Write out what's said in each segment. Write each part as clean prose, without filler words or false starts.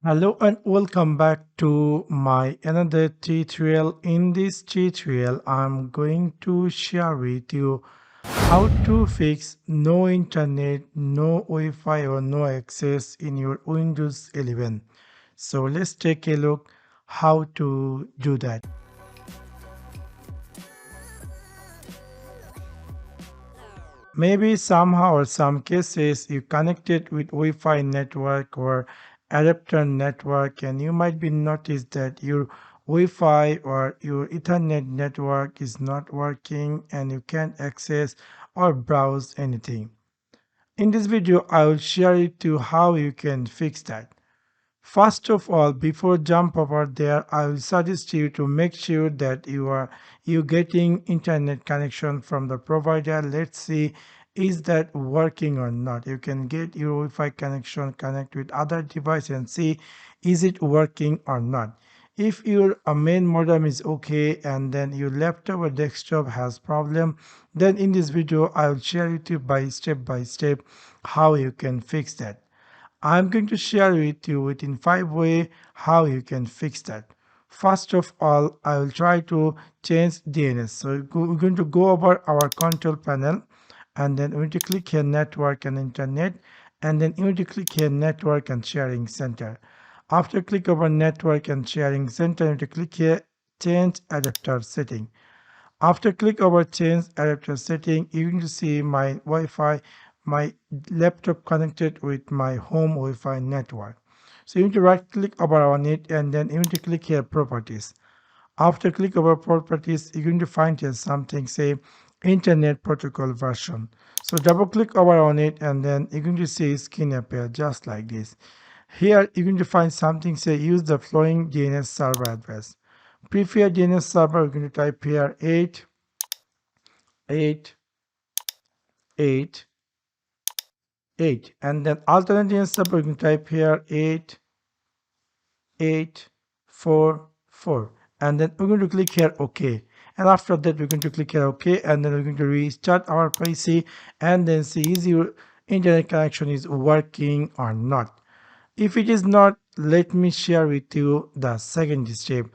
Hello and welcome back to my another tutorial. In this tutorial, I'm going to share with you how to fix no internet, no Wi-Fi or no access in your Windows 11. So let's take a look how to do that. Maybe somehow or some cases you connected with Wi-Fi network or adapter network and you might be noticed that your Wi-Fi or your Ethernet network is not working and you can't access or browse anything. In this video, I will share it to how you can fix that. First of all, before jump over there, I will suggest you to make sure that you getting internet connection from the provider. Let's see is that working or not. You can get your Wi-Fi connection, connect with other device and see is it working or not. If your main modem is okay and then your laptop or desktop has problem, then in this video I will share with you by step how you can fix that. I'm going to share with you within 5 ways how you can fix that. First of all, I will try to change DNS. So we're going to go over our control panel and then we need to click here network and internet and then you need to click here network and sharing center. After click over network and sharing center, you need to click here change adapter setting. After click over change adapter setting, you can see my Wi-Fi, my laptop connected with my home Wi-Fi network. So you need to right click over on it and then you need to click here properties. After click over properties, you're going to find here something say internet protocol version. So double click over on it and then you're going to see skin appear just like this. Here you're going to find something say use the following DNS server address. Preferred DNS server, we're going to type here 888 and then alternate DNS server, we're going to type here 8844 and then we're going to click here OK. And after that, we're going to click here OK and then we're going to restart our PC and then see is your internet connection is working or not. If it is not, let me share with you the second step.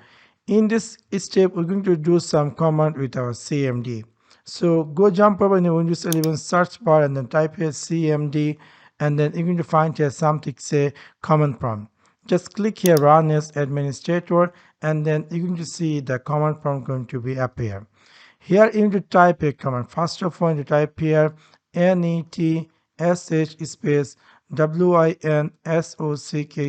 In this step, we're going to do some command with our CMD. So go jump over in the Windows 11 search bar and then type here CMD and then you're going to find here something say command prompt. Just click here run as administrator and then you're going to see the command prompt going to be appear. Here you need to type a command. First of all, you type here NETSH space WINSOCK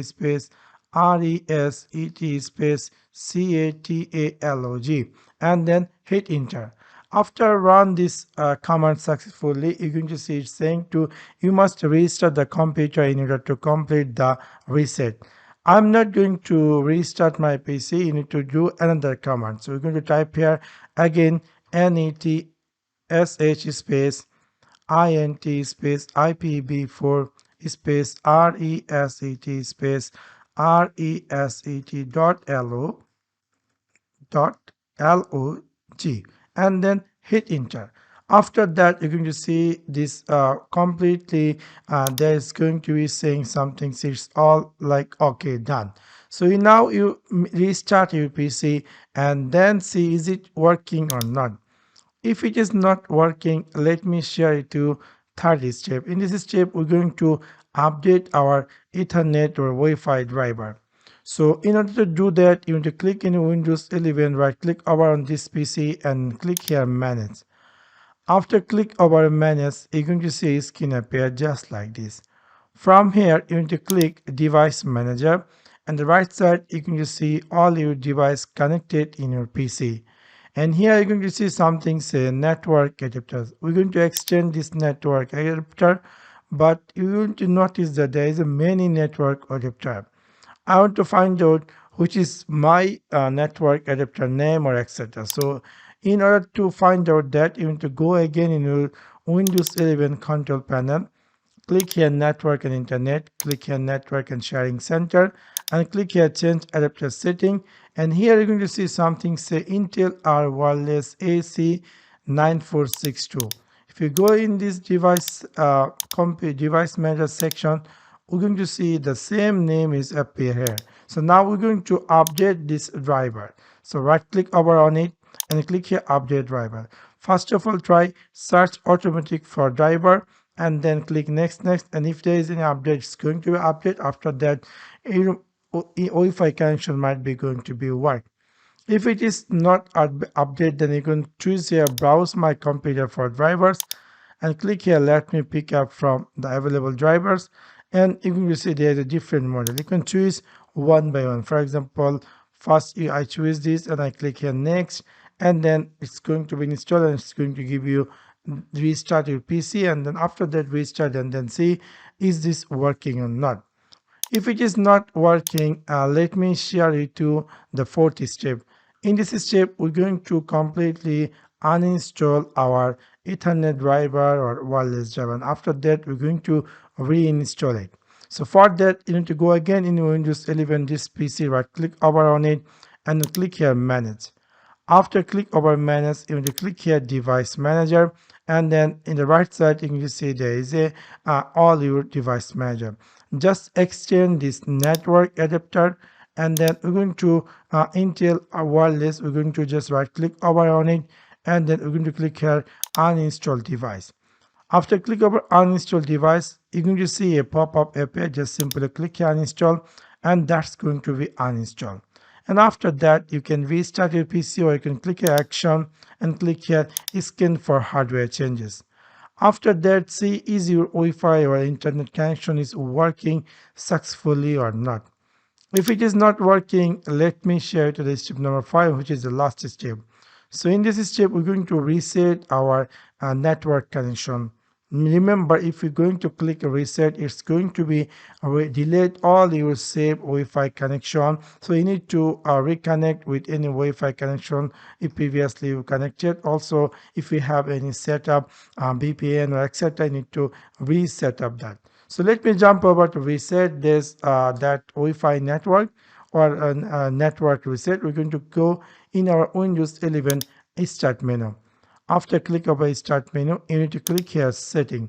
space RESET space CATALOG and then hit enter. After run this command successfully, you're going to see it saying to you must restart the computer in order to complete the reset. I'm not going to restart my PC. You need to do another command. So we're going to type here again NETSH space INT space IPv4 space RESET space reset.log and then hit enter. After that, you're going to see this completely there is going to be saying something. It's all like okay, done. So now you restart your PC and then see is it working or not. If it is not working, let me share it to third step. In this step, we're going to update our Ethernet or Wi-Fi driver. So in order to do that, you need to click in Windows 11, right click over on this PC and click here manage. After click over manage, you're going to see a screen appear just like this. From here, you need to click device manager and the right side, you can just see all your device connected in your PC. And here you're going to see something say network adapters. We're going to extend this network adapter, but you're going to notice that there is a many network adapter. I want to find out which is my network adapter name or etc. So in order to find out that, you need to go again in your Windows 11 control panel. Click here network and internet, click here network and sharing center and click here change adapter setting, and here you're going to see something say Intel R wireless AC 9462. If you go in this device device manager section, we're going to see the same name is appear here. So now we're going to update this driver. So right click over on it and click here update driver. First of all, try search automatic for driver and then click next, and if there is any update, it's going to be update. After that, your Wi-Fi connection might be going to be work. If it is not update, then you can choose here browse my computer for drivers and click here let me pick up from the available drivers, and you can see there is a different model. You can choose one by one. For example, first I choose this and I click here next, and then it's going to be installed and it's going to give you restart your PC, and then after that restart and then see is this working or not. If it is not working, let me share it to the fourth step. In this step, we're going to completely uninstall our Ethernet driver or wireless driver. And after that, we're going to reinstall it. So for that, you need to go again in Windows 11, this PC, right click over on it and click here manage. After click over manage, you need to click here device manager, and then in the right side you can see there is a all your device manager. Just extend this network adapter, and then we're going to Intel wireless, we're going to just right click over on it, and then we're going to click here uninstall device. After click over uninstall device, you're going to see a pop-up appear. Just simply click here uninstall, and that's going to be uninstalled. And after that, you can restart your PC, or you can click here action and click here scan for hardware changes. After that, see is your Wi-Fi or internet connection is working successfully or not. If it is not working, let me share to the step number 5, which is the last step. So in this step, we're going to reset our network connection. Remember, if you're going to click reset, it's going to be delete all your saved Wi-Fi connection. So you need to reconnect with any Wi-Fi connection if previously you connected. Also, if you have any setup, VPN or etc., you need to reset up that. So let me jump over to reset this that Wi-Fi network or network reset. We're going to go in our Windows 11 start menu. After click over start menu, you need to click here setting.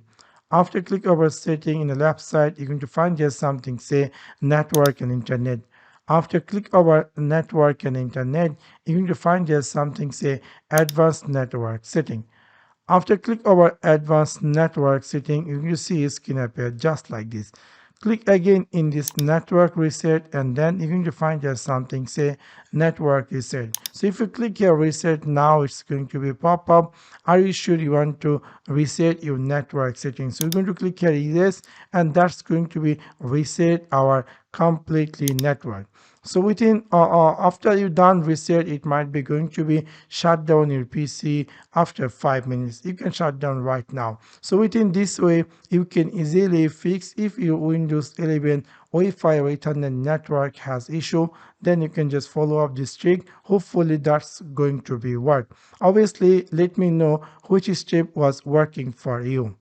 After click over setting, in the left side, you're going to find here something say network and internet. After click over network and internet, you're going to find here something say advanced network setting. After click over advanced network setting, you can see a screen appear just like this. Click again in this network reset, and then you're going to find here something say network reset. So if you click here reset, now it's going to be pop up. Are you sure you want to reset your network settings? So you're going to click here yes, and that's going to be reset our completely network. So within after you done reset, it might be going to be shut down your PC after 5 minutes. You can shut down right now. So within this way, you can easily fix if your Windows 11 Wi-Fi or Ethernet network has issue. Then you can just follow up this trick. Hopefully that's going to be work. Obviously, let me know which step was working for you.